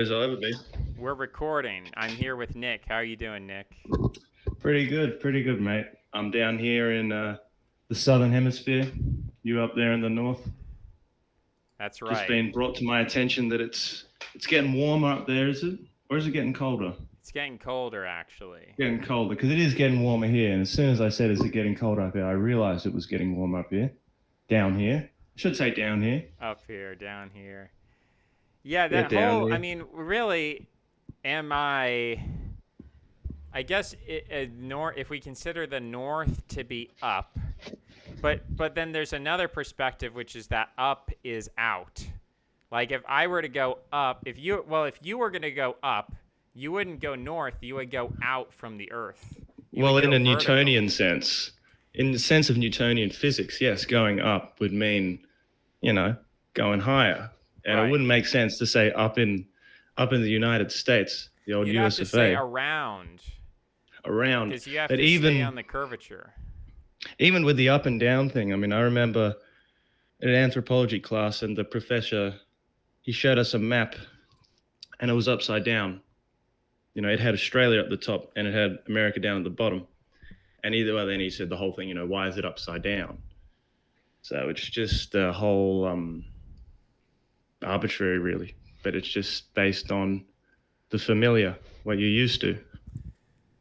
As I'll ever be. We're recording. I'm here with Nick. How are you doing, Nick? Pretty good, mate. I'm down here in the southern hemisphere. You up there in the north. That's Just right. been brought to my attention that it's getting warmer up there, is it? Or is it getting colder? It's getting colder, actually. Getting colder because it is getting warmer here. And as soon as I said, "Is it getting colder up here?" I realized it was getting warmer up here. Down here, I should say down here. Up here, down here. Yeah, Yeah, that down whole, here. really, am I guess if we consider the north to be up, but then there's another perspective, which is that up is out. Like if I were to go up, if you were going to go up, you wouldn't go north, you would go out from the earth. You Well, would in go a vertical. Newtonian sense, in the sense of Newtonian physics, yes, going up would mean going higher. And it Right. wouldn't make sense to say up in the United States, the old You'd have US to of say A, around around. because you have But to stay on the curvature. even with the up and down thing, I mean, I remember in an anthropology class and the professor he showed us a map and it was upside down. It had Australia at the top and it had America down at the bottom. And either way, then he said the whole thing, why is it upside down? So it's just a whole arbitrary, really, but it's just based on the familiar, what you're used to.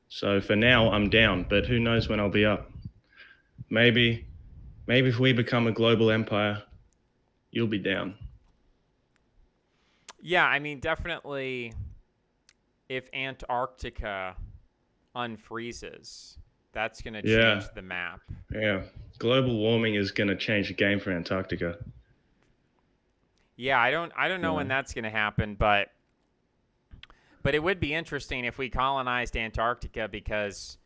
So for now, I'm down, but who knows when I'll be up? Maybe, maybe if we become a global empire, you'll be down. Yeah, definitely if Antarctica unfreezes, that's going to Yeah, change the map. yeah. Global warming is going to change the game for Antarctica. Yeah, I don't know Yeah, when that's going to happen, but it would be interesting if we colonized Antarctica because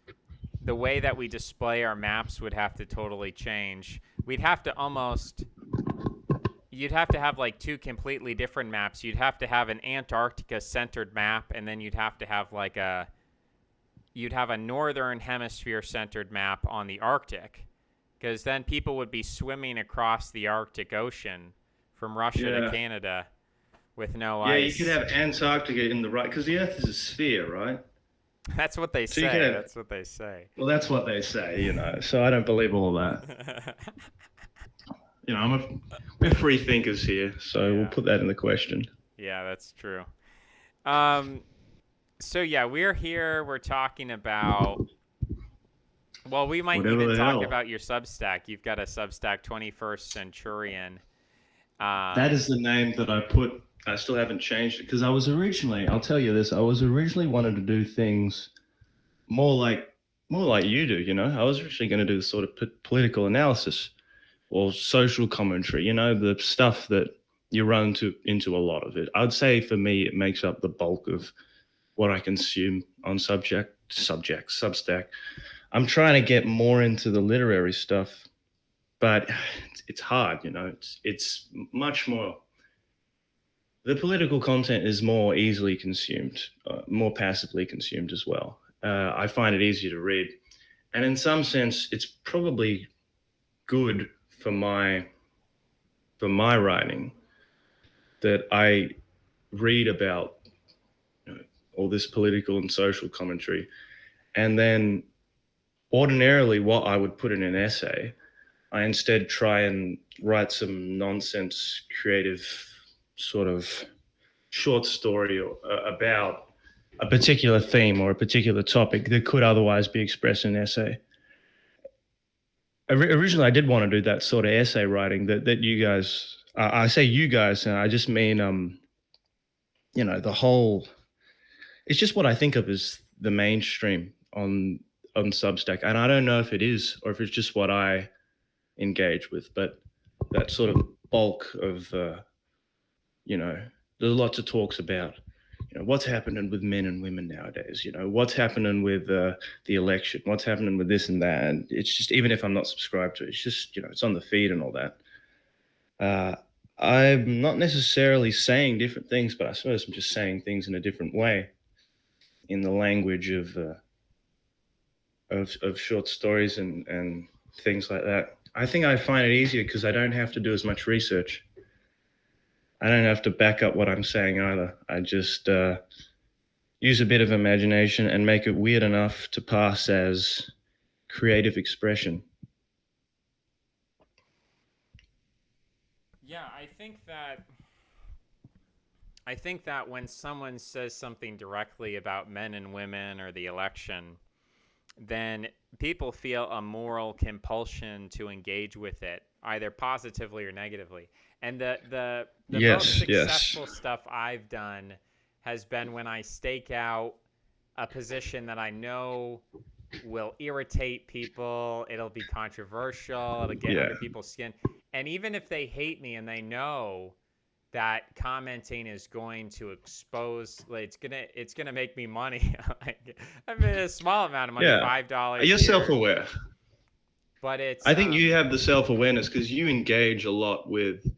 the way that we display our maps would have to totally change. We'd have to almost you'd have to have like two completely different maps. You'd have to have an Antarctica centered map, and then you'd have a northern hemisphere centered map on the Arctic, because then people would be swimming across the Arctic Ocean from Russia to yeah, Canada with no yeah. You could ice. have Antarctica in the right because the Earth is a sphere, right? That's what they So you could say. have. That's what they say. Well, that's what they say. So I don't believe all of that. We're free thinkers here, so we'll Yeah. put that in the question. Yeah, that's true. Um, so yeah, we're here. We're talking about. Well, we might Whatever even the talk hell. about your Substack. You've got a Substack, 21st Centurion. That Um, is the name that I put. I still haven't changed it because I'll tell you this, I was originally wanted to do things more like more like you do. I was originally going to do sort of political analysis or social commentary. The stuff that you run into a lot of it. I'd say for me, it makes up the bulk of what I consume on Substack. I'm trying to get more into the literary stuff, but it's hard. It's much more. The political content is more easily consumed, more passively consumed as well. I find it easier to read, and in some sense, it's probably good for my writing that I read about all this political and social commentary, and then ordinarily what I would put in an essay, I instead try and write some nonsense, creative sort of short story about a particular theme or a particular topic that could otherwise be expressed in an essay. Originally, I did want to do that sort of essay writing that you guys. I say you guys, and I just mean the whole. It's just what I think of as the mainstream on Substack, and I don't know if it is or if it's just what I engage with, but that sort of bulk of there's lots of talks about what's happening with men and women nowadays. What's happening with the election, what's happening with this and that. And it's just, even if I'm not subscribed to it, it's just it's on the feed and all that. uh, I'm not necessarily saying different things, but I suppose I'm just saying things in a different way in the language of short stories and things like that. I think I find it easier because I don't have to do as much research. I don't have to back up what I'm saying either. I just use a bit of imagination and make it weird enough to pass as creative expression. Yeah, I think that when someone says something directly about men and women or the election, then people feel a moral compulsion to engage with it, either positively or negatively. And the most Yes, yes. successful stuff I've done has been when I stake out a position that I know will irritate people, it'll be controversial, it'll get Yeah. under people's skin. And even if they hate me and they know that commenting is going to expose, like, it's gonna make me money. I mean, a small amount of money, Yeah. $5 You're here, self-aware. but it's I think you have the self-awareness because you engage a lot with,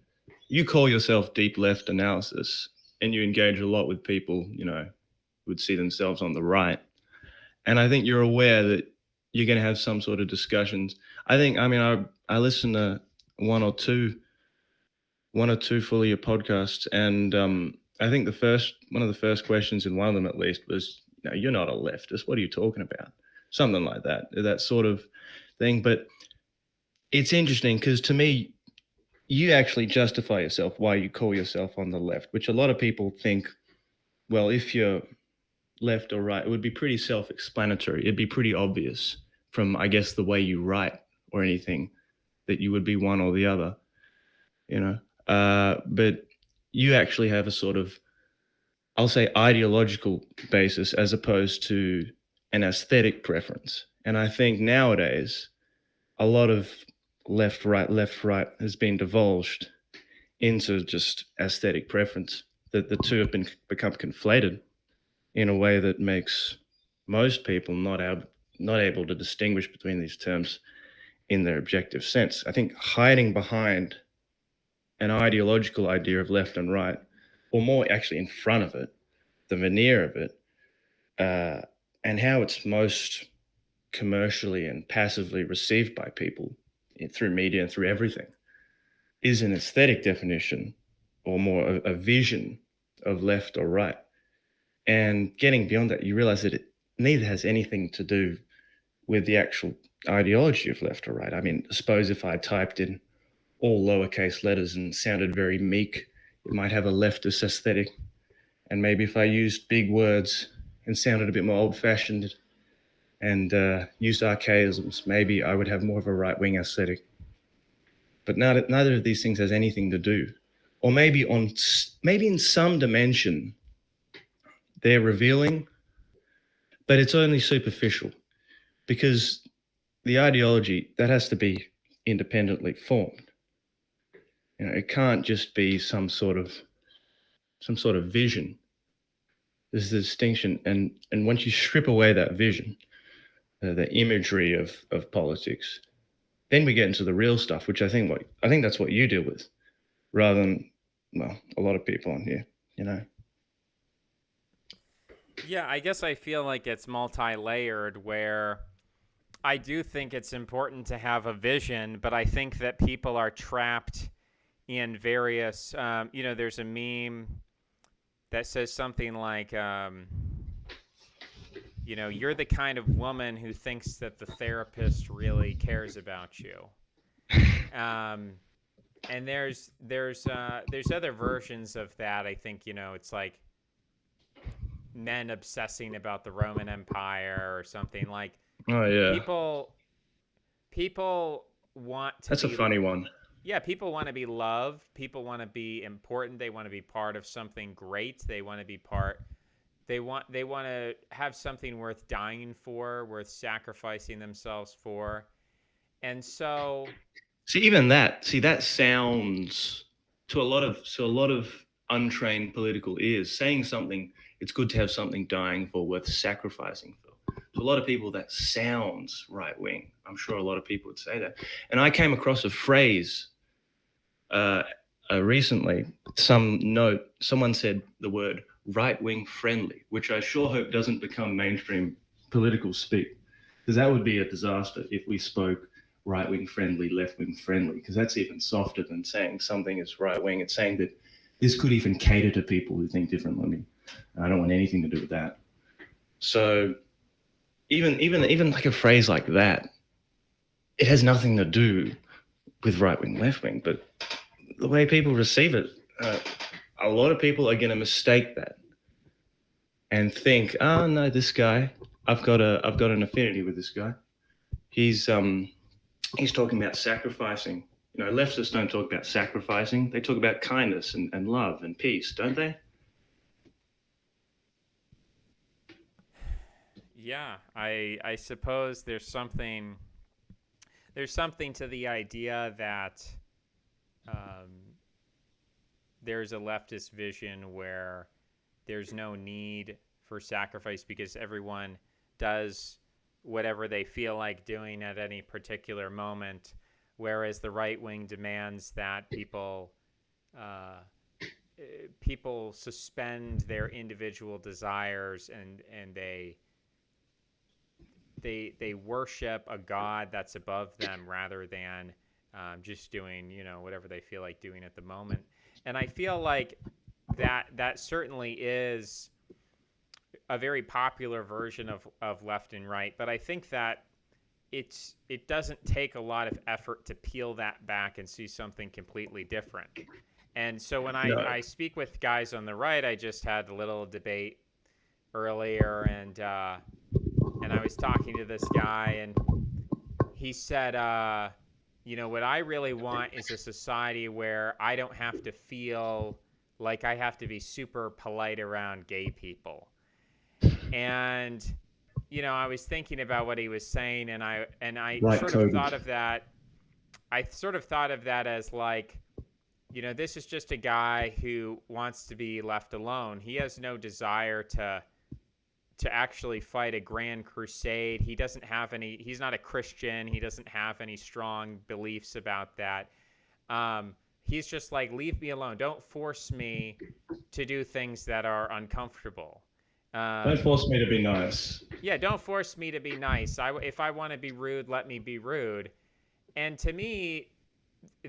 you call yourself deep left analysis, and you engage a lot with people, you know, who would see themselves on the right. And I think you're aware that you're going to have some sort of discussions. I think, I mean, I listen to one or two, one or two fully your podcasts, and I think one of the first questions in one of them at least was, "No, you're not a leftist. What are you talking about?" Something like that sort of thing. But it's interesting because to me, you actually justify yourself why you call yourself on the left, which a lot of people think, well, if you're left or right, it would be pretty self-explanatory. It'd be pretty obvious from, I guess, the way you write or anything that you would be one or the other, you know. But you actually have a sort of, I'll say, ideological basis as opposed to an aesthetic preference. And I think nowadays, a lot of left, right has been divulged into just aesthetic preference. That the two have become conflated in a way that makes most people not able to distinguish between these terms in their objective sense. I think hiding behind an ideological idea of left and right, or more actually in front of it, the veneer of it, and how it's most commercially and passively received by people through media and through everything, is an aesthetic definition or more a vision of left or right. And getting beyond that, you realize that it neither has anything to do with the actual ideology of left or right. I mean, suppose if I typed in all lowercase letters and sounded very meek, it might have a leftist aesthetic. And maybe if I used big words and sounded a bit more old fashioned and used archaisms, maybe I would have more of a right wing aesthetic. But neither of these things has anything to do. Or maybe in some dimension, they're revealing, but it's only superficial because the ideology that has to be independently formed. You know, it can't just be some sort of vision. There's a distinction, and once you strip away that vision, the imagery of politics, then we get into the real stuff, which I think that's what you deal with, rather than, well, a lot of people on here, you know. Yeah, I guess I feel like it's multi-layered where I do think it's important to have a vision, but I think that people are trapped in various, there's a meme that says something like, you're the kind of woman who thinks that the therapist really cares about you. And there's other versions of that. I think, it's like men obsessing about the Roman Empire or something like Oh yeah, people want to that's a be funny one. yeah, people want to be loved, people want to be important, they want to be part of something great, they want to be part they want to have something worth dying for, worth sacrificing themselves for. And so That sounds to a lot of untrained political ears, saying something, it's good to have something dying for, worth sacrificing for. To a lot of people, that sounds right wing. I'm sure a lot of people would say that. And I came across a phrase recently. Someone said the word right wing friendly, which I sure hope doesn't become mainstream political speak, because that would be a disaster if we spoke right wing friendly, left wing friendly, because that's even softer than saying something is right wing. It's saying that This could even cater to people who think differently than me. I don't want anything to do with that. So even like a phrase like that, it has nothing to do with right wing, left wing, but the way people receive it, a lot of people are going to mistake that and think, oh no, this guy, I've got an affinity with this guy. He's talking about sacrificing. You know, leftists don't talk about sacrificing. They talk about kindness and love and peace, don't they? Yeah, I suppose there's something to the idea that um, there's a leftist vision where there's no need for sacrifice because everyone does whatever they feel like doing at any particular moment, whereas the right wing demands that uh, people suspend their individual desires and they worship a god that's above them rather than just doing whatever they feel like doing at the moment. And I feel like that certainly is a very popular version of left and right, but I think that it doesn't take a lot of effort to peel that back and see something completely different. And so when No. I speak with guys on the right, I just had a little debate earlier, and I was talking to this guy, and he said, what I really want is a society where I don't have to feel like I have to be super polite around gay people. And I was thinking about what he was saying, and I Like sort of Kobe. thought of that. I sort of thought of that as like, this is just a guy who wants to be left alone. He has no desire to actually fight a grand crusade. He's not a Christian. He doesn't have any strong beliefs about that. He's just like, leave me alone. Don't force me to do things that are uncomfortable. Don't force me to be nice. Yeah, don't force me to be nice. If I want to be rude, let me be rude. And to me,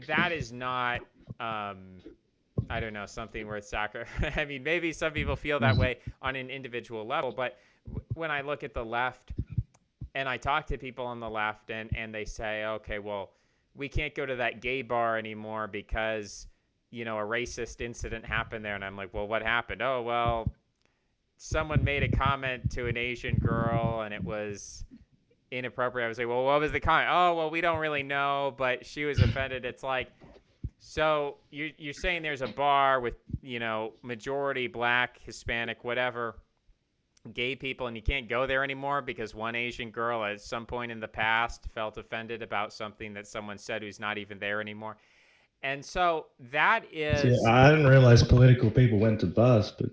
that is not, I don't know, something worth sacrificing. I mean, maybe some people feel that way on an individual level, but when I look at the left and I talk to people on the left and they say, okay, well, we can't go to that gay bar anymore because, a racist incident happened there. And I'm like, well, what happened? Oh, well, someone made a comment to an Asian girl and it was inappropriate. I was like, well, what was the comment? Oh, well, we don't really know, but she was offended. It's like, so you're saying there's a bar with, majority black, Hispanic, whatever, gay people, and you can't go there anymore because one Asian girl at some point in the past felt offended about something that someone said who's not even there anymore. And so that Yeah, is I didn't realize political people went to bars, but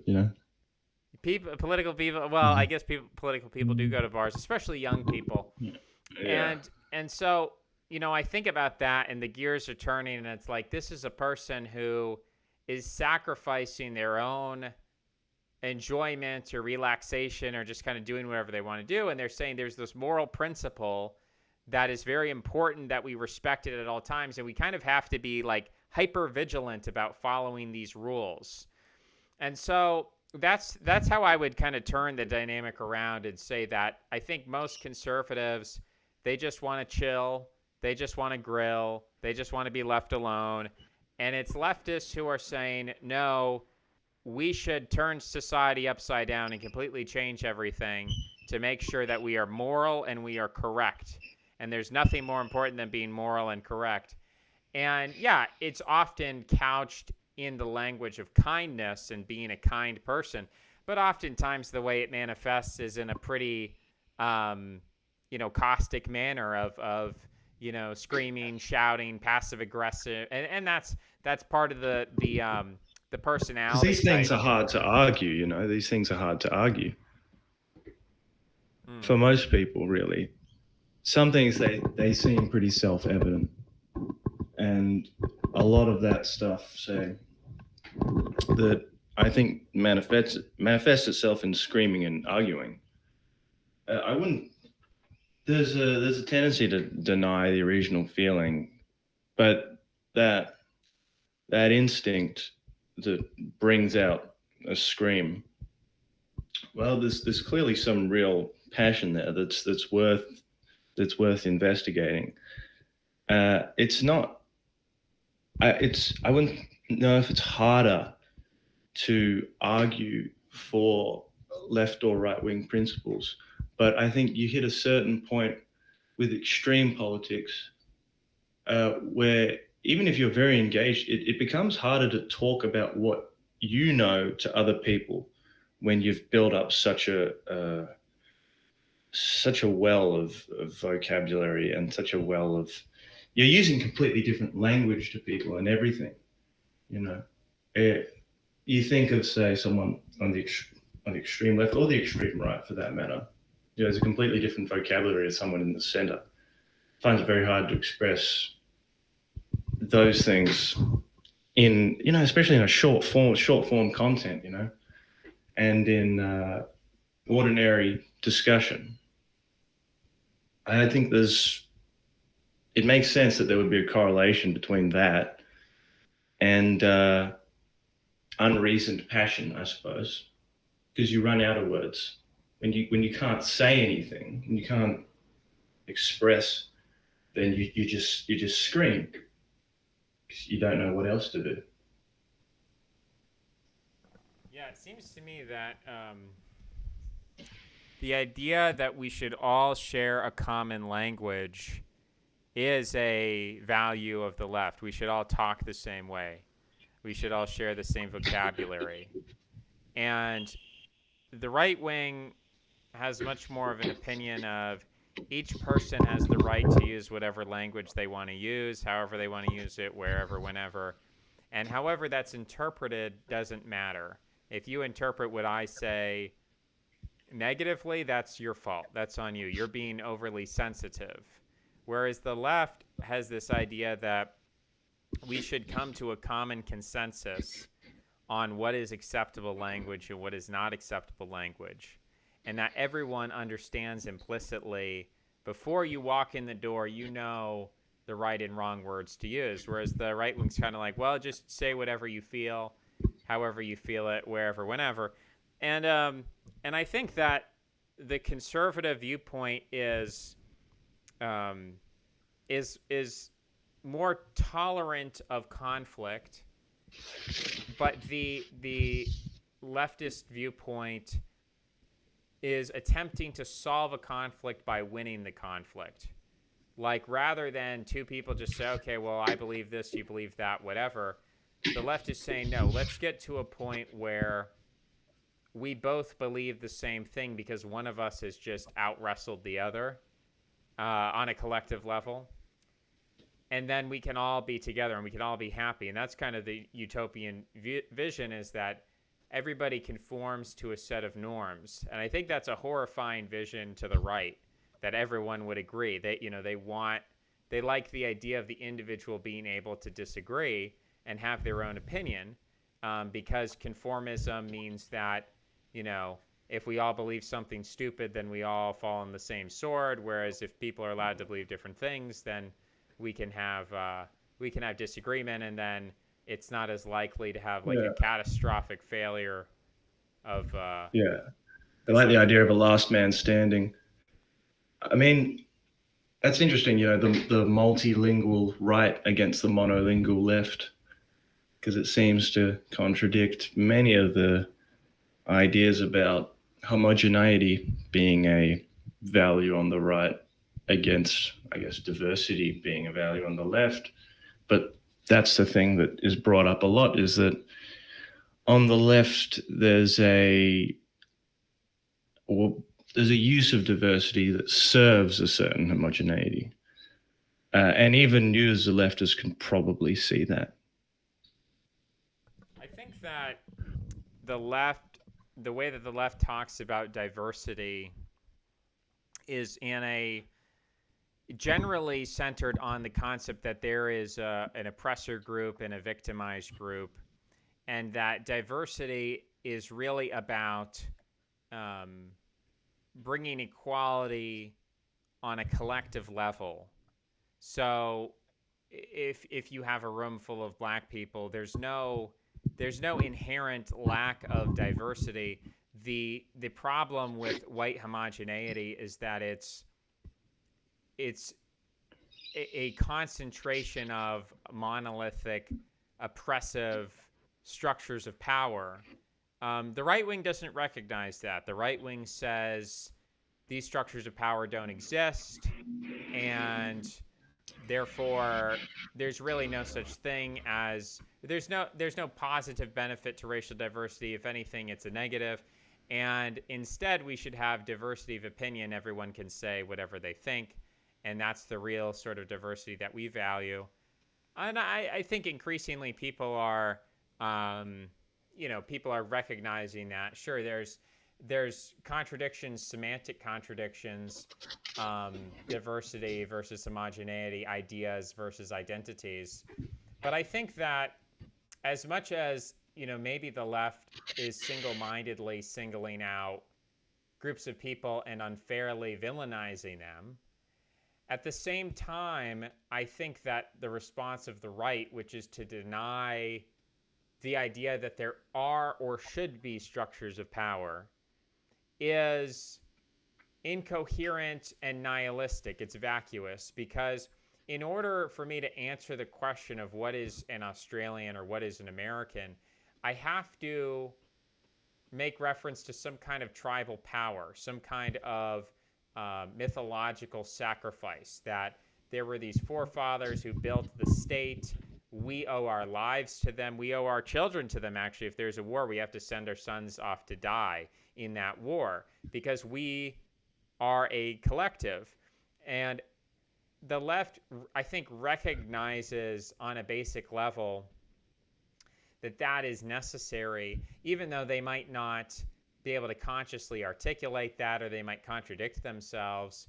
political people. Well, I guess political people do go to bars, especially young people. Yeah. And so I think about that, and the gears are turning, and it's like this is a person who is sacrificing their own enjoyment or relaxation or just kind of doing whatever they want to do, and they're saying there's this moral principle that is very important that we respect it at all times, and we kind of have to be like hyper vigilant about following these rules. And so that's how I would kind of turn the dynamic around and say that I think most conservatives, they just want to chill, they just want to grill, they just want to be left alone. And it's leftists who are saying, no, we should turn society upside down and completely change everything to make sure that we are moral and we are correct. And there's nothing more important than being moral and correct. And yeah, it's often couched in the language of kindness and being a kind person, but oftentimes the way it manifests is in a pretty, caustic manner of screaming, shouting, passive aggressive, and that's part of the Because personality these things type. are hard to argue, these things are hard to argue for Mm. most people, really. Some things they seem pretty self-evident. And a lot of that stuff, say, that I think manifests itself in screaming and arguing. I wouldn't. There's a tendency to deny the original feeling, but that instinct. that brings out a scream. Well, there's clearly some real passion there that's worth investigating. It's not. I wouldn't know if it's harder to argue for left or right wing principles, but I think you hit a certain point with extreme politics where even if you're very engaged, it becomes harder to talk about what you know to other people when you've built up such a well of vocabulary and such a well of you're using completely different language to people and everything. You know, you think of say someone on the extreme left or the extreme right for that matter. There's a completely different vocabulary as someone in the center. Finds it very hard to express those things in especially in a short form content, and in ordinary discussion. I think it makes sense that there would be a correlation between that and unreasoned passion, I suppose, because you run out of words when you can't say anything, when you can't express, then you just scream because you don't know what else to do. Yeah, it seems to me that the idea that we should all share a common language is a value of the left. We should all talk the same way. We should all share the same vocabulary. And the right wing has much more of an opinion of each person has the right to use whatever language they want to use, however they want to use it, wherever, whenever. And however that's interpreted doesn't matter. If you interpret what I say negatively, that's your fault. That's on you. You're being overly sensitive. Whereas the left has this idea that we should come to a common consensus on what is acceptable language and what is not acceptable language. And that everyone understands implicitly before you walk in the door, you know the right and wrong words to use. Whereas the right wing's kind of like, well, just say whatever you feel, however you feel it, wherever, whenever. And I think that the conservative viewpoint is more tolerant of conflict, but the leftist viewpoint is attempting to solve a conflict by winning the conflict. Like, rather than two people just say, okay, well, I believe this, you believe that, whatever, the left is saying, no, let's get to a point where we both believe the same thing because one of us has just out-wrestled the other on a collective level. And then we can all be together and we can all be happy. And that's kind of the utopian vision, is that everybody conforms to a set of norms. And I think that's a horrifying vision to the right, that everyone would agree. They like the idea of the individual being able to disagree and have their own opinion, because conformism means that, if we all believe something stupid, then we all fall on the same sword. Whereas if people are allowed to believe different things, then we can have disagreement, and then it's not as likely to have a catastrophic failure of. Yeah, I like the idea of a last man standing. I mean, that's interesting. The multilingual right against the monolingual left, because it seems to contradict many of the ideas about homogeneity being a value on the right against, I guess, diversity being a value on the left. But that's the thing that is brought up a lot, is that on the left there's a use of diversity that serves a certain homogeneity. And even you as a leftist can probably see that. I think that the way that the left talks about diversity is generally centered on the concept that there is an oppressor group and a victimized group, and that diversity is really about bringing equality on a collective level. So if you have a room full of black people, there's no there's no inherent lack of diversity. The problem with white homogeneity is that it's a concentration of monolithic, oppressive structures of power. The right wing doesn't recognize that. The right wing says these structures of power don't exist, and therefore there's really no such thing as there's no positive benefit to racial diversity. If anything, it's a negative. And instead, we should have diversity of opinion. Everyone can say whatever they think, and that's the real sort of diversity that we value. And I think increasingly people are, people are recognizing that. Sure, there's contradictions, semantic contradictions, diversity versus homogeneity, ideas versus identities. But I think that as much as, maybe the left is single-mindedly singling out groups of people and unfairly villainizing them, at the same time, I think that the response of the right, which is to deny the idea that there are or should be structures of power, is incoherent and nihilistic. It's vacuous, because in order for me to answer the question of what is an Australian or what is an American, I have to make reference to some kind of tribal power, some kind of mythological sacrifice, that there were these forefathers who built the state. We owe our lives to them. We owe our children to them, actually. If there's a war, we have to send our sons off to die in that war, because we are a collective. And the left, I think, recognizes on a basic level that that is necessary, even though they might not be able to consciously articulate that, or they might contradict themselves.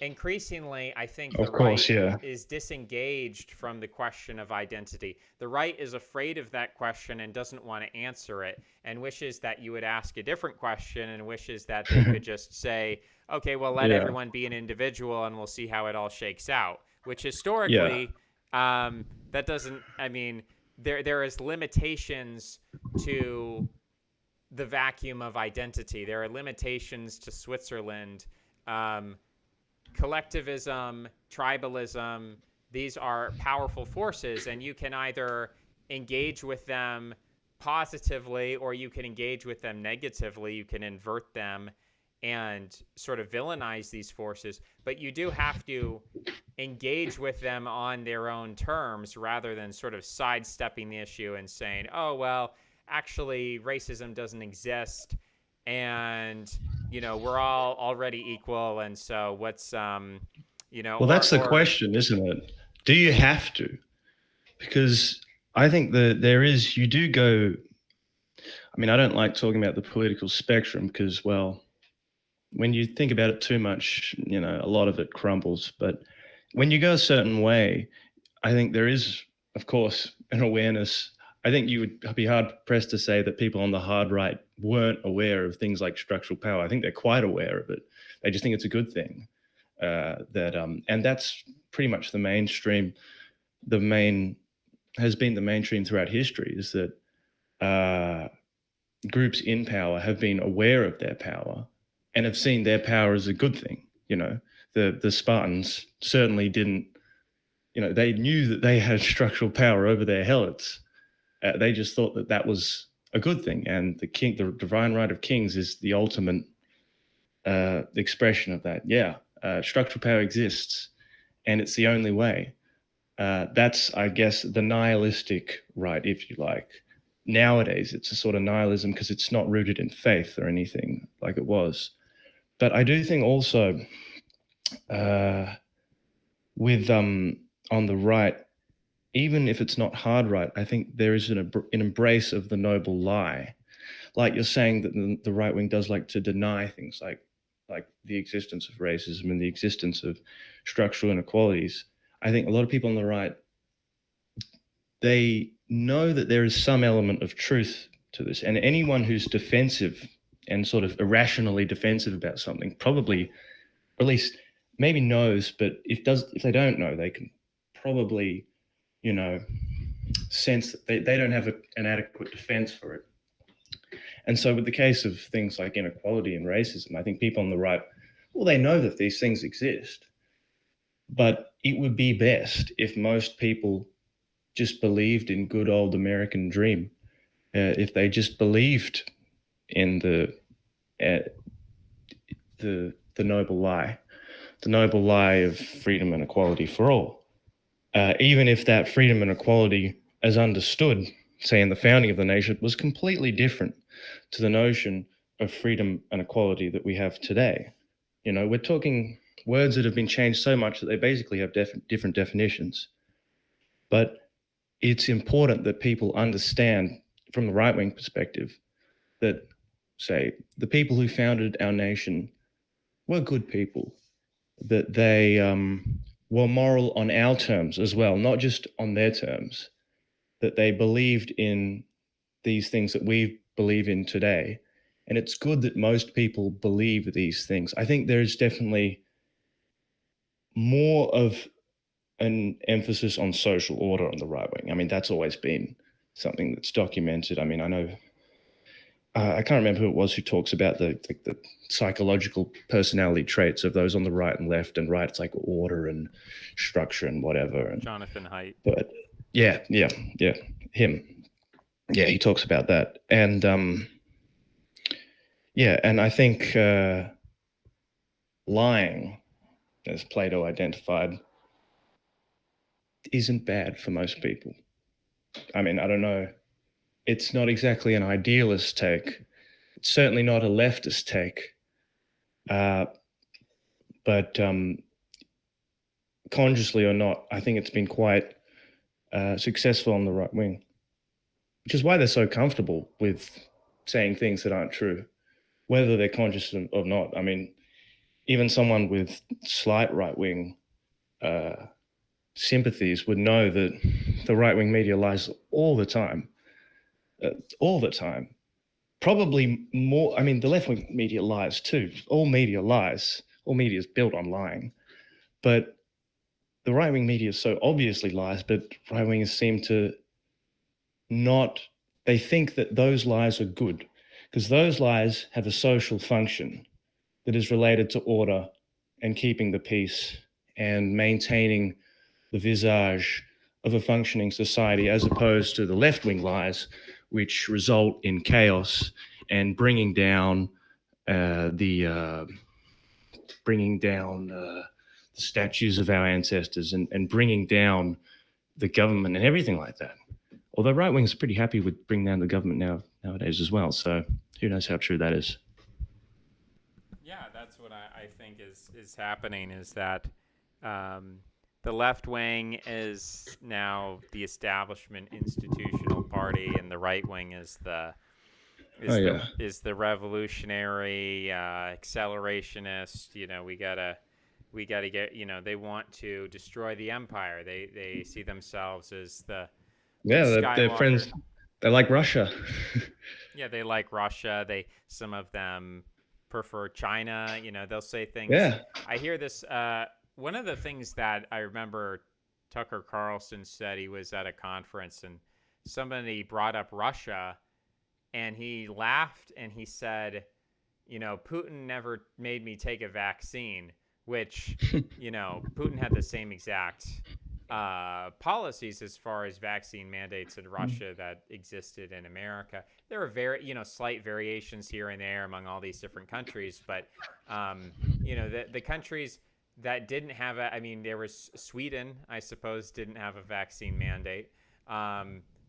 Increasingly, I think the right is disengaged from the question of identity. The right is afraid of that question and doesn't want to answer it, and wishes that you would ask a different question, and wishes that they could just say, okay, well, let everyone be an individual and we'll see how it all shakes out. Which historically, that doesn't, there is limitations to the vacuum of identity. There are limitations to Switzerland. Collectivism, tribalism, these are powerful forces, and you can either engage with them positively or you can engage with them negatively. You can invert them and sort of villainize these forces, but you do have to engage with them on their own terms, rather than sort of sidestepping the issue and saying, oh, well, actually racism doesn't exist, and we're all already equal, and so what's well, that's the question, isn't it? Do you have to? Because I think that you do go, I don't like talking about the political spectrum, because, well, when you think about it too much, a lot of it crumbles. But when you go a certain way, I think there is, of course, an awareness. I think you would be hard pressed to say that people on the hard right weren't aware of things like structural power. I think they're quite aware of it. They just think it's a good thing. And that's pretty much the mainstream. Has been the mainstream throughout history, is that groups in power have been aware of their power and have seen their power as a good thing. The Spartans certainly didn't. They knew that they had structural power over their helots. They just thought that that was a good thing, and the divine right of kings is the ultimate expression of that. Structural power exists, and it's the only way. That's, I guess, the nihilistic right, if you like. Nowadays, it's a sort of nihilism because it's not rooted in faith or anything like it was. But I do think also with on the right, even if it's not hard right, I think there is an embrace of the noble lie. Like you're saying that the right wing does like to deny things like the existence of racism and the existence of structural inequalities. I think a lot of people on the right, they know that there is some element of truth to this. And anyone who's defensive and sort of irrationally defensive about something probably, or at least maybe knows, but if they don't know, they can probably, sense that they don't have an adequate defense for it. And so, with the case of things like inequality and racism, I think people on the right, well, they know that these things exist, but it would be best if most people just believed in good old American dream. If they just believed in uh, the noble lie of freedom and equality for all. Even if that freedom and equality, as understood, say in the founding of the nation, was completely different to the notion of freedom and equality that we have today. You know, we're talking words that have been changed so much that they basically have different definitions. But it's important that people understand from the right wing perspective that, say, the people who founded our nation were good people, that they were moral on our terms as well, not just on their terms, that they believed in these things that we believe in today. And it's good that most people believe these things. I think there's definitely more of an emphasis on social order on the right wing. I mean, that's always been something that's documented. I mean, I know I can't remember who it was who talks about the psychological personality traits of those on the right and left. And right, it's like order and structure and whatever. And Jonathan Haidt. but yeah, him. Yeah, he talks about that. And yeah, and I think lying, as Plato identified, isn't bad for most people. I mean, I don't know. It's not exactly an idealist take. It's certainly not a leftist take. But consciously or not, I think it's been quite successful on the right wing, which is why they're so comfortable with saying things that aren't true, whether they're conscious or not. I mean, even someone with slight right wing sympathies would know that the right wing media lies all the time. All the time. Probably more, I mean, the left wing media lies too. All media lies. All media is built on lying. But the right wing media so obviously lies, but right wingers seem to not, they think that those lies are good because those lies have a social function that is related to order and keeping the peace and maintaining the visage of a functioning society, as opposed to the left wing lies, which result in chaos and the bringing down the statues of our ancestors and bringing down the government and everything like that. Although right wing's pretty happy with bringing down the government nowadays as well. So who knows how true that is? Yeah, that's what I think is happening. Is that the left wing is now the establishment institutional party, and the right wing is the revolutionary accelerationist. You know, we gotta get. You know, they want to destroy the empire. They see themselves as the Yeah, they're Skywalker. friends. They like Russia. Yeah, they like Russia. Some of them prefer China. You know, they'll say things. Yeah. I hear this. One of the things that I remember Tucker Carlson said, he was at a conference and somebody brought up Russia, and he laughed and he said, you know, Putin never made me take a vaccine, which, you know, Putin had the same exact policies as far as vaccine mandates in Russia that existed in America. There are very, you know, slight variations here and there among all these different countries, but, you know, the countries that didn't have I mean, there was Sweden, I suppose, didn't have a vaccine mandate.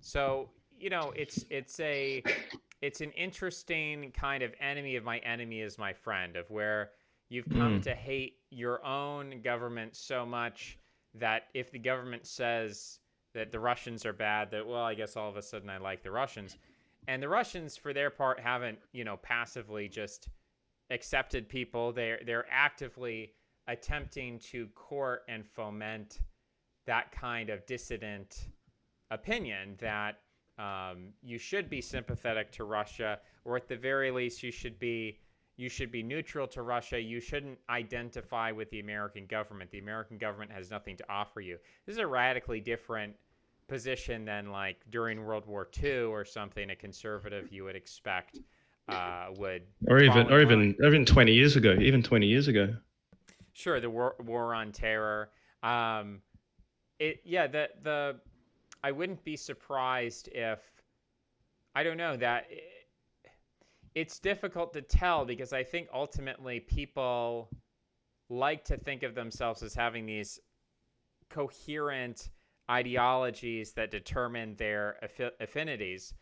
So, you know, it's an interesting kind of enemy of my enemy is my friend, of where you've come to hate your own government so much that if the government says that the Russians are bad, that, well, I guess all of a sudden I like the Russians. And the Russians, for their part, haven't, you know, passively just accepted people. They're actively attempting to court and foment that kind of dissident opinion that you should be sympathetic to Russia, or at the very least you should be neutral to Russia. You shouldn't identify with the American government. The American government has nothing to offer you. This is a radically different position than like during World War II or something. A conservative you would expect would Or fall even, in line. or even 20 years ago, even 20 years ago. Sure, the war on terror. Um, the I wouldn't be surprised if I don't know that it's difficult to tell because I think ultimately people like to think of themselves as having these coherent ideologies that determine their affinities.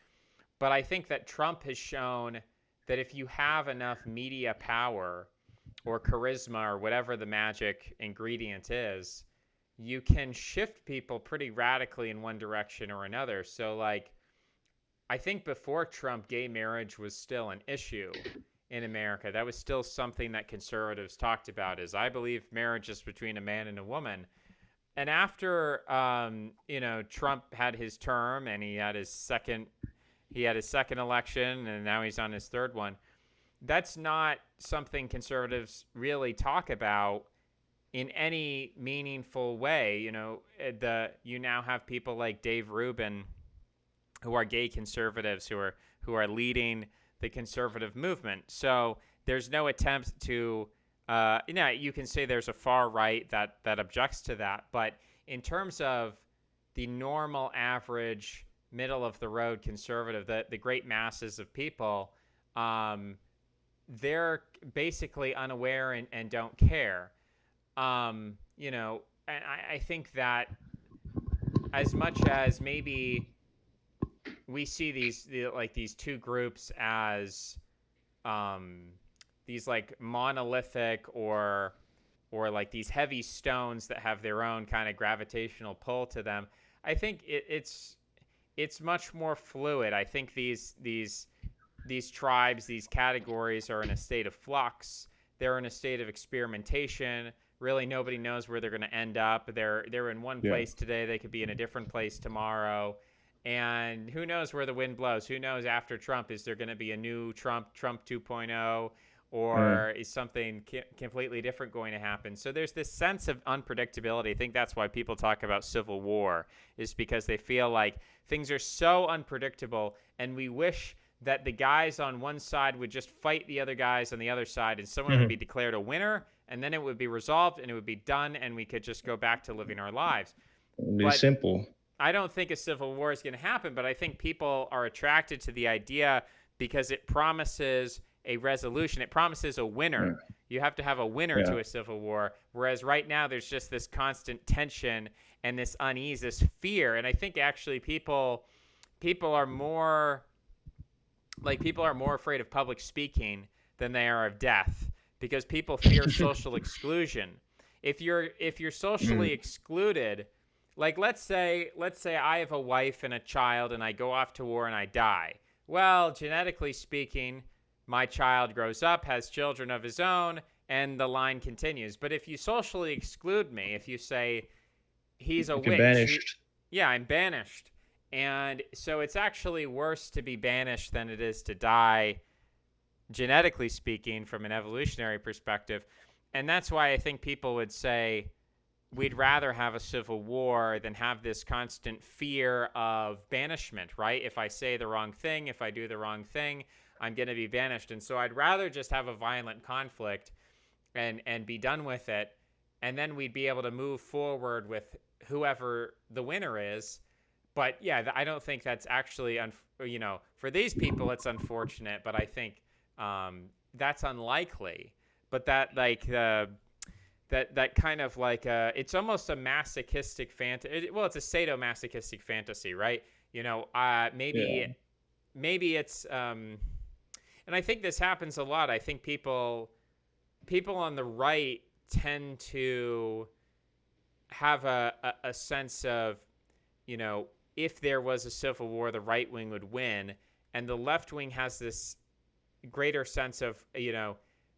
But I think that Trump has shown that if you have enough media power or charisma or whatever the magic ingredient is, you can shift people pretty radically in one direction or another. So, like, I think before Trump, gay marriage was still an issue in America. That was still something that conservatives talked about. Is I believe marriage is between a man and a woman. And after Trump had his term and he had his second election, and now he's on his third one. That's not something conservatives really talk about in any meaningful way. You now have people like Dave Rubin, who are gay conservatives, who are leading the conservative movement. So there's no attempt to, you can say there's a far right that objects to that, but in terms of the normal, average, middle of the road conservative, the great masses of people, they're basically unaware and don't care. And I think that as much as maybe we see these two groups as these like monolithic or like these heavy stones that have their own kind of gravitational pull to them, I think it's much more fluid. I think these tribes, these categories are in a state of flux. They're in a state of experimentation. Really, nobody knows where they're going to end up. They're in one place today. They could be in a different place tomorrow. And who knows where the wind blows? Who knows after Trump? Is there going to be a new Trump 2.0? Or is something completely different going to happen? So there's this sense of unpredictability. I think that's why people talk about civil war, is because they feel like things are so unpredictable, and we wish that the guys on one side would just fight the other guys on the other side, and someone would be declared a winner, and then it would be resolved, and it would be done, and we could just go back to living our lives. It'd be simple. I don't think a civil war is going to happen, but I think people are attracted to the idea because it promises a resolution. It promises a winner. You have to have a winner to a civil war, whereas right now there's just this constant tension and this unease, this fear. And I think actually people are more afraid of public speaking than they are of death, because people fear social exclusion. If you're socially excluded, like let's say I have a wife and a child and I go off to war and I die. Well, genetically speaking, my child grows up, has children of his own, and the line continues. But if you socially exclude me, if you say he's a witch, banished. I'm banished. And so it's actually worse to be banished than it is to die, genetically speaking, from an evolutionary perspective. And that's why I think people would say we'd rather have a civil war than have this constant fear of banishment, right? If I say the wrong thing, if I do the wrong thing, I'm going to be banished. And so I'd rather just have a violent conflict and be done with it. And then we'd be able to move forward with whoever the winner is. But yeah, I don't think that's actually, for these people, it's unfortunate, but I think that's unlikely. But that that kind of like it's almost a masochistic fantasy. Well, it's a sadomasochistic fantasy, right? Maybe it's and I think this happens a lot. I think people on the right tend to have a sense of, if there was a civil war, the right wing would win, and the left wing has this greater sense of,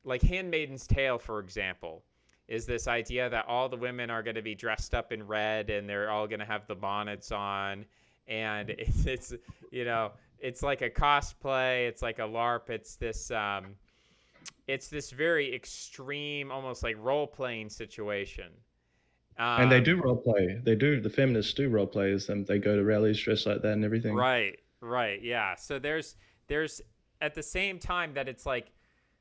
like Handmaid's Tale, for example, is this idea that all the women are going to be dressed up in red and they're all going to have the bonnets on, and it's it's like a cosplay, it's like a LARP, it's this very extreme, almost like role-playing situation. And they Um, do role play. They do. The feminists do role play as them. They go to rallies dressed like that and everything. right, right, yeah. So there's at the same time that it's like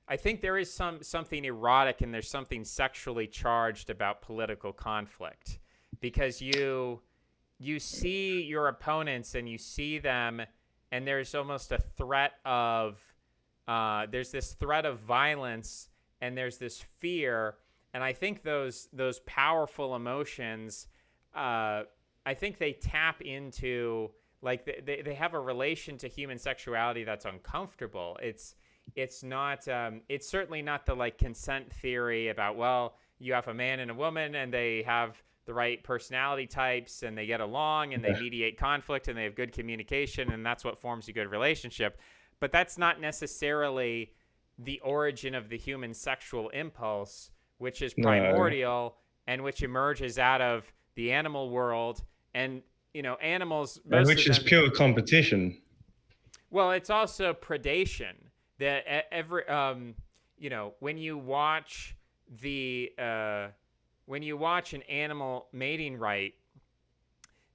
I think there is something erotic and there's something sexually charged about political conflict because you see your opponents and you see them and there's almost a threat of there's this threat of violence and there's this fear and I think those powerful emotions I think they tap into like they have a relation to human sexuality that's uncomfortable. It's not it's certainly not the like consent theory about well you have a man and a woman and they have the right personality types and they get along and they Yeah. mediate conflict and they have good communication and that's what forms a good relationship. But that's not necessarily the origin of the human sexual impulse, which is No. primordial and which emerges out of the animal world. And, animals, And most of which is them, pure competition. well, it's also predation. That every, when you watch when you watch an animal mating rite,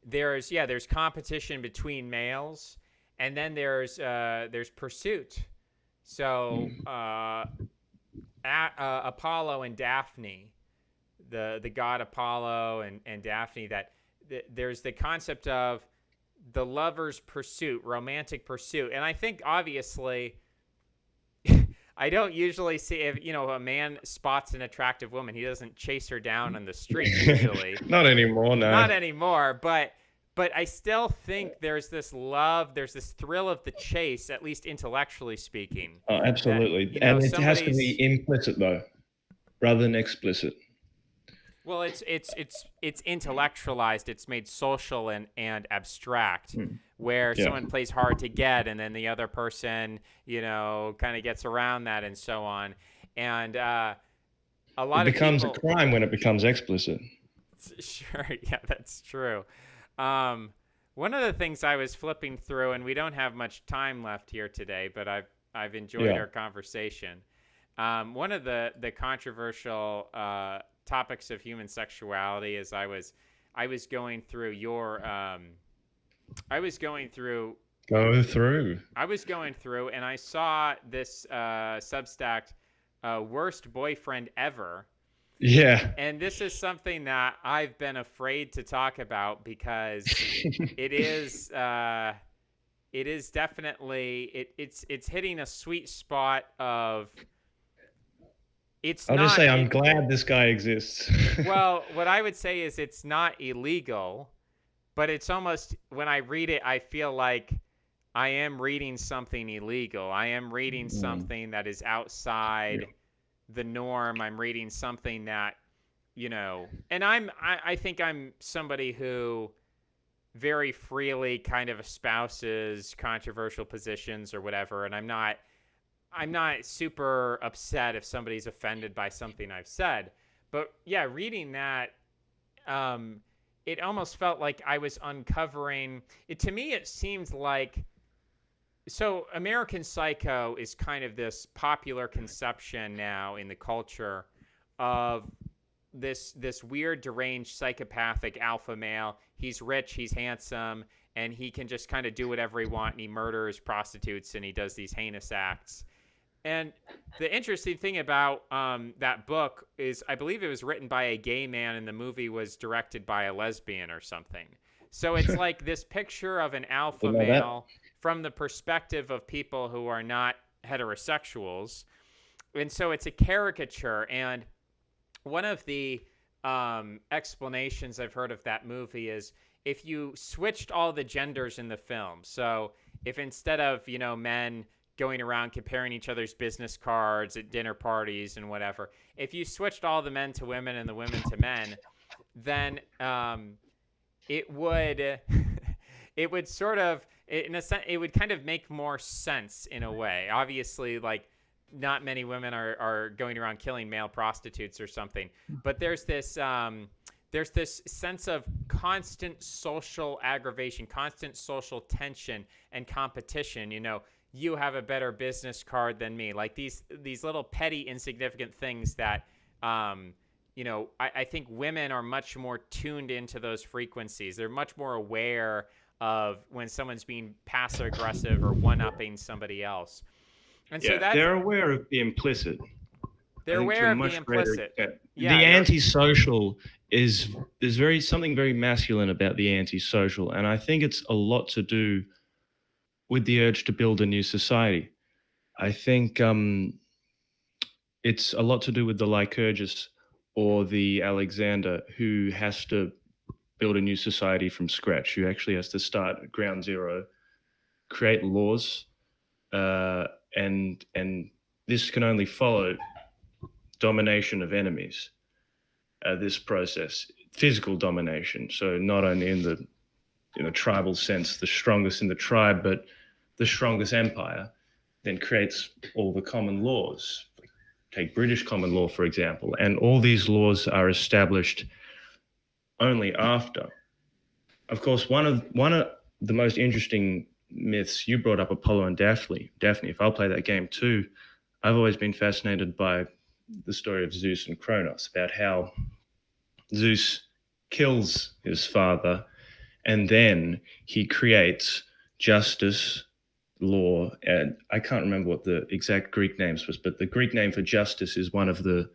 there's competition between males, and then there's pursuit. So Mm. Apollo and Daphne, the god Apollo and Daphne, there's the concept of the lover's pursuit, romantic pursuit, and I think obviously. I don't usually see if a man spots an attractive woman, he doesn't chase her down on the street usually. Not anymore, Not no. anymore, but I still think there's this love, there's this thrill of the chase, at least intellectually speaking, Oh, that absolutely. And it has to be somebody's implicit though, rather than explicit. well, it's intellectualized, it's made social and abstract, Mm. where Yeah. someone plays hard to get, and then the other person, kind of gets around that, and so on, and a It lot of becomes a people. crime when it becomes explicit. Sure, yeah, that's true. Um, One of the things I was flipping through, and we don't have much time left here today, but I've enjoyed Yeah. our conversation. One of the controversial topics of human sexuality is I was going through your I was going through Go through. I was going through and I saw this Substack worst boyfriend ever. Yeah. And this is something that I've been afraid to talk about because it is definitely it's hitting a sweet spot of it's I'll just not say I'm it, glad this guy exists. well, what I would say is it's not illegal, but it's almost when I read it I feel like I am reading something illegal. I am reading Mm. something that is Yeah. outside the norm. I'm reading something that, and I think I'm somebody who very freely kind of espouses controversial positions or whatever, and I'm not super upset if somebody's offended by something I've said. But yeah, reading that, it almost felt like I was uncovering it. To me, it seemed like so American Psycho is kind of this popular conception now in the culture of this weird deranged psychopathic alpha male. He's rich, he's handsome, and he can just kind of do whatever he wants, and he murders prostitutes and he does these heinous acts. And the interesting thing about that book is I believe it was written by a gay man and the movie was directed by a lesbian or something. So it's like this picture of an alpha Didn't know that. male from the perspective of people who are not heterosexuals. And so it's a caricature. And one of the explanations I've heard of that movie is if you switched all the genders in the film. So if instead of, men going around comparing each other's business cards at dinner parties and whatever, if you switched all the men to women and the women to men, then it would it would sort of in a sense it would kind of make more sense in a way. Obviously, like not many women are going around killing male prostitutes or something, but there's this sense of constant social aggravation, constant social tension and competition. You have a better business card than me. Like these little petty insignificant things that I think women are much more tuned into those frequencies. They're much more aware of when someone's being passive aggressive or one upping somebody else. And so Yeah, that's, they're aware of the implicit. I they're think to aware a of the much greater implicit. extent. Yeah, The they're, antisocial is there's very something very masculine about the antisocial, and I think it's a lot to do with the urge to build a new society. I think it's a lot to do with the Lycurgus or the Alexander who has to build a new society from scratch, who actually has to start at ground zero, create laws, uh, and this can only follow domination of enemies. This process, physical domination. So not only in the tribal sense, the strongest in the tribe, but the strongest empire then creates all the common laws. Take British common law, for example, and all these laws are established only after. Of course, one of the most interesting myths you brought up, Apollo and Daphne. Daphne, if I'll play that game too, I've always been fascinated by the story of Zeus and Kronos, about how Zeus kills his father and then he creates justice, law, and I can't remember what the exact Greek names was, but the Greek name for justice is one of the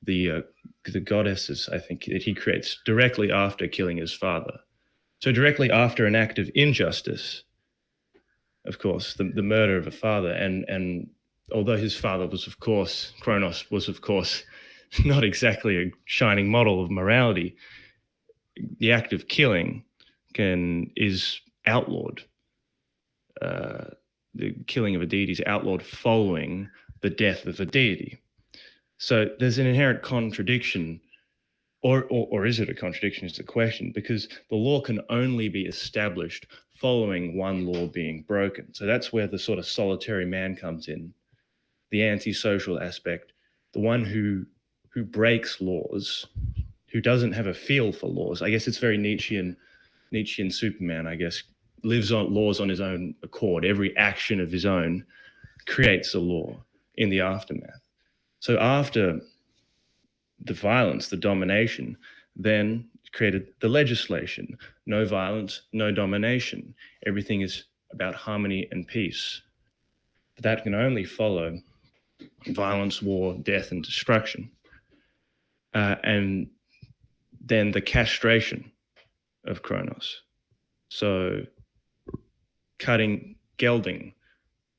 the goddesses, I think, that he creates directly after killing his father. So directly after an act of injustice, of course, the murder of a father, and although his father was, of course, Kronos was, of course, not exactly a shining model of morality, the act of killing is outlawed. The killing of a deity is outlawed following the death of a deity. So there's an inherent contradiction, or is it a contradiction? Is the question, because the law can only be established following one law being broken. So that's where the sort of solitary man comes in, the antisocial aspect, the one who breaks laws, who doesn't have a feel for laws. I guess it's very Nietzschean Superman, I guess, lives on laws on his own accord. Every action of his own creates a law in the aftermath. So after the violence, the domination, then created the legislation. No violence, no domination. Everything is about harmony and peace. But that can only follow violence, war, death, and destruction. And then the castration of Kronos. So gelding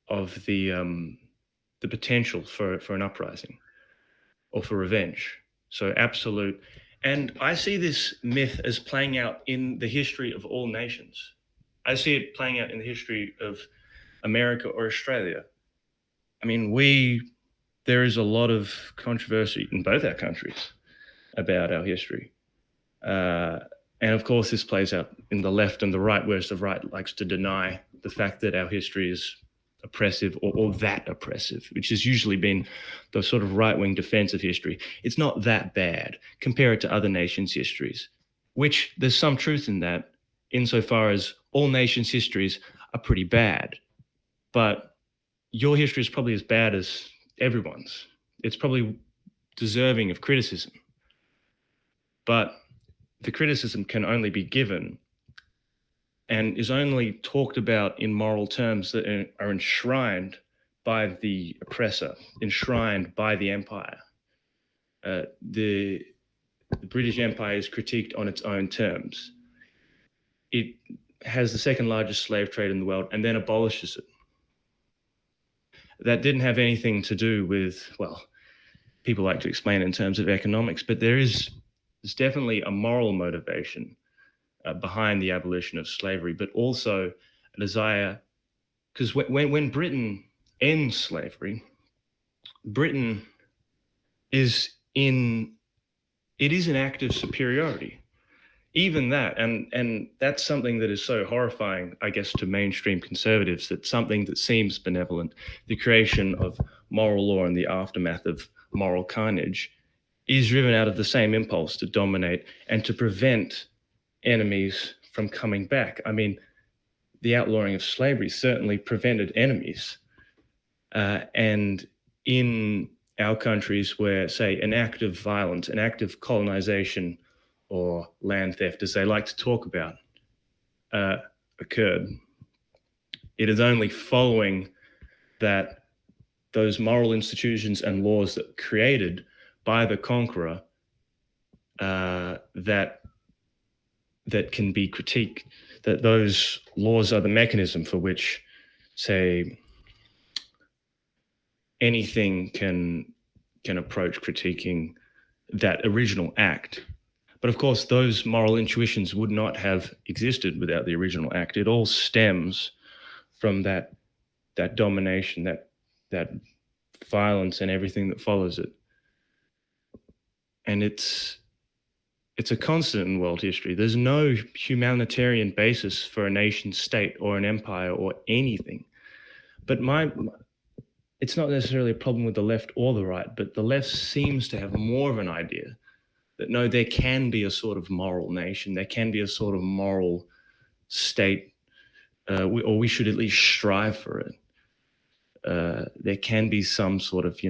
of the potential for an uprising or for revenge. So absolute. And I see this myth as playing out in the history of all nations. I see it playing out in the history of America or Australia. I mean, there is a lot of controversy in both our countries about our history. And of course, this plays out in the left and the right, whereas the right likes to deny the fact that our history is oppressive or that oppressive, which has usually been the sort of right-wing defense of history. It's not that bad. Compare it to other nations' histories, which there's some truth in that, insofar as all nations' histories are pretty bad. But your history is probably as bad as everyone's. It's probably deserving of criticism. But the criticism can only be given and is only talked about in moral terms that are enshrined by the oppressor, enshrined by the empire. The British Empire is critiqued on its own terms. It has the second largest slave trade in the world and then abolishes it. That didn't have anything to do with, well, people like to explain it in terms of economics, but there's definitely a moral motivation behind the abolition of slavery, but also a desire, because when Britain ends slavery, Britain is in an act of superiority. Even that, and that's something that is so horrifying, I guess, to mainstream conservatives, that something that seems benevolent, the creation of moral law in the aftermath of moral carnage, is driven out of the same impulse to dominate and to prevent enemies from coming back. I mean, the outlawing of slavery certainly prevented enemies. And in our countries where, say, an act of violence, an act of colonization or land theft, as they like to talk about, uh, occurred, it is only following that those moral institutions and laws that were created by the conqueror that can be critiqued. That those laws are the mechanism for which, say, anything can approach critiquing that original act. But of course, those moral intuitions would not have existed without the original act. It all stems from that domination, that violence, and everything that follows it. And it's a constant in world history. There's no humanitarian basis for a nation state or an empire or anything. But it's not necessarily a problem with the left or the right, but the left seems to have more of an idea that no, there can be a sort of moral nation, there can be a sort of moral state, or we should at least strive for it. There can be some sort of,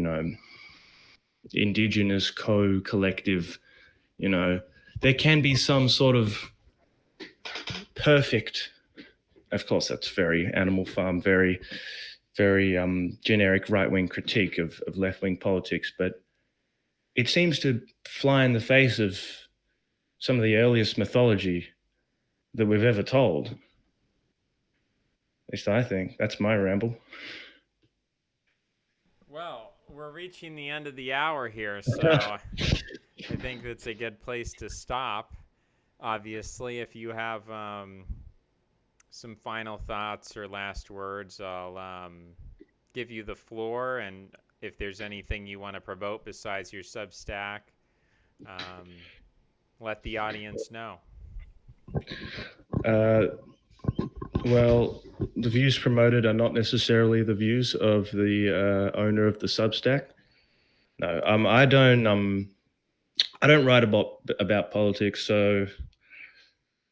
indigenous co-collective, there can be some sort of perfect, of course, that's very Animal Farm, very, very generic right-wing critique of left-wing politics, but it seems to fly in the face of some of the earliest mythology that we've ever told. At least I think. That's my ramble. Well, we're reaching the end of the hour here, so I think that's a good place to stop. Obviously, if you have some final thoughts or last words, I'll give you the floor. And if there's anything you want to promote besides your Substack, let the audience know. Well, the views promoted are not necessarily the views of the owner of the Substack. No, I don't write about politics. So,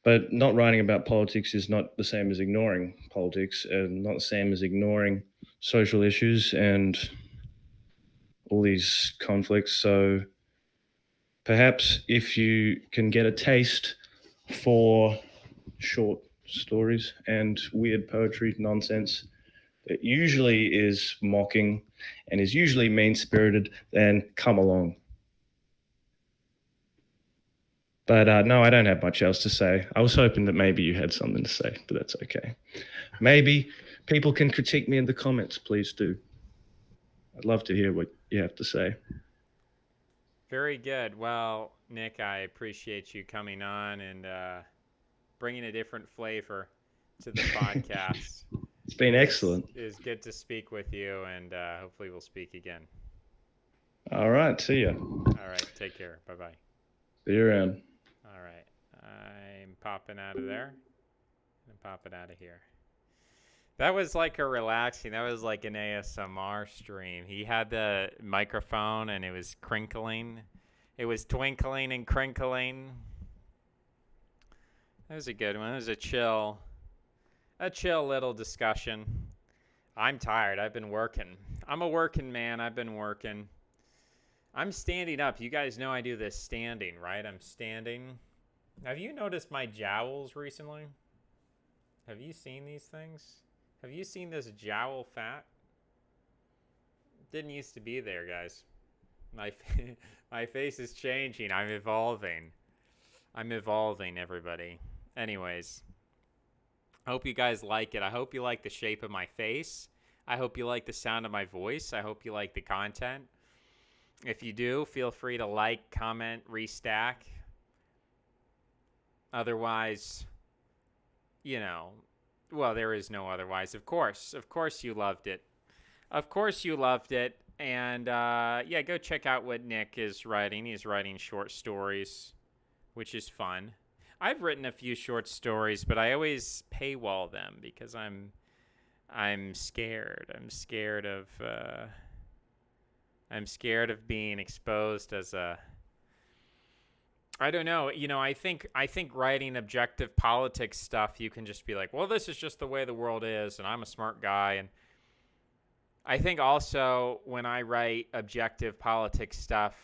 but not writing about politics is not the same as ignoring politics, and not the same as ignoring social issues and all these conflicts. So, perhaps if you can get a taste for short stories and weird poetry nonsense that usually is mocking and is usually mean-spirited, then come along. But no, I don't have much else to say. I was hoping that maybe you had something to say, but that's okay. Maybe people can critique me in the comments. Please do. I'd love to hear what you have to say. Very good. Well, Nick, I appreciate you coming on and bringing a different flavor to the podcast. It's been excellent. It's good to speak with you, and hopefully we'll speak again. All right. See ya. All right. Take care. Bye-bye. See you around. All right. I'm popping out of there. I'm popping out of here. That was like a relaxing, that was like an ASMR stream. He had the microphone and it was crinkling. It was twinkling and crinkling. That was a good one. It was a chill little discussion. I'm tired. I've been working. I'm a working man. I've been working. I'm standing up. You guys know I do this standing, right? I'm standing. Have you noticed my jowls recently? Have you seen these things? Have you seen this jowl fat? Didn't used to be there, guys. My face is changing. I'm evolving. I'm evolving, everybody. Anyways, I hope you guys like it. I hope you like the shape of my face. I hope you like the sound of my voice. I hope you like the content. If you do, feel free to like, comment, restack. Otherwise, well, there is no otherwise. Of course you loved it. Of course you loved it. And yeah, go check out what Nick is writing. He's writing short stories, which is fun. I've written a few short stories, but I always paywall them because I'm scared. I'm scared of being exposed as a, I don't know. I think writing objective politics stuff, you can just be like, well, this is just the way the world is, and I'm a smart guy, and I think also when I write objective politics stuff,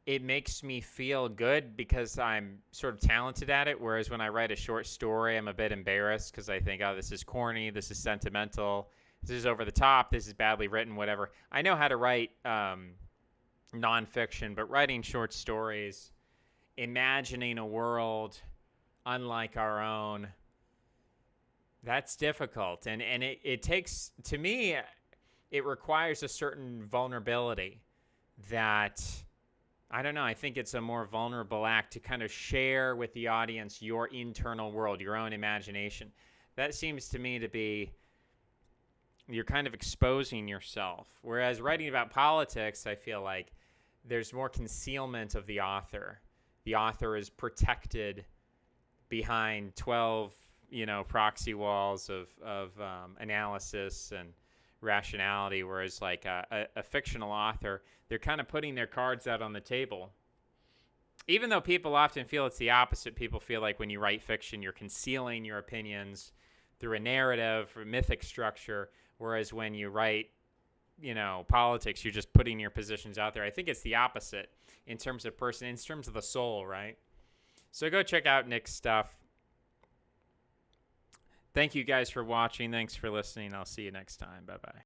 it makes me feel good because I'm sort of talented at it. Whereas when I write a short story, I'm a bit embarrassed because I think, oh, this is corny, this is sentimental, this is over the top, this is badly written, whatever. I know how to write nonfiction, but writing short stories, imagining a world unlike our own, that's difficult. And it takes, to me, it requires a certain vulnerability that, I don't know, I think it's a more vulnerable act to kind of share with the audience your internal world, your own imagination. That seems to me to be, you're kind of exposing yourself. Whereas writing about politics, I feel like there's more concealment of the author. The author is protected behind 12, proxy walls of analysis and rationality, whereas like a fictional author, they're kind of putting their cards out on the table. Even though people often feel it's the opposite, people feel like when you write fiction, you're concealing your opinions through a narrative or mythic structure, whereas when you write, politics, you're just putting your positions out there. I think it's the opposite in terms of in terms of the soul, right? So go check out Nick's stuff. Thank you guys for watching. Thanks for listening. I'll see you next time. Bye-bye.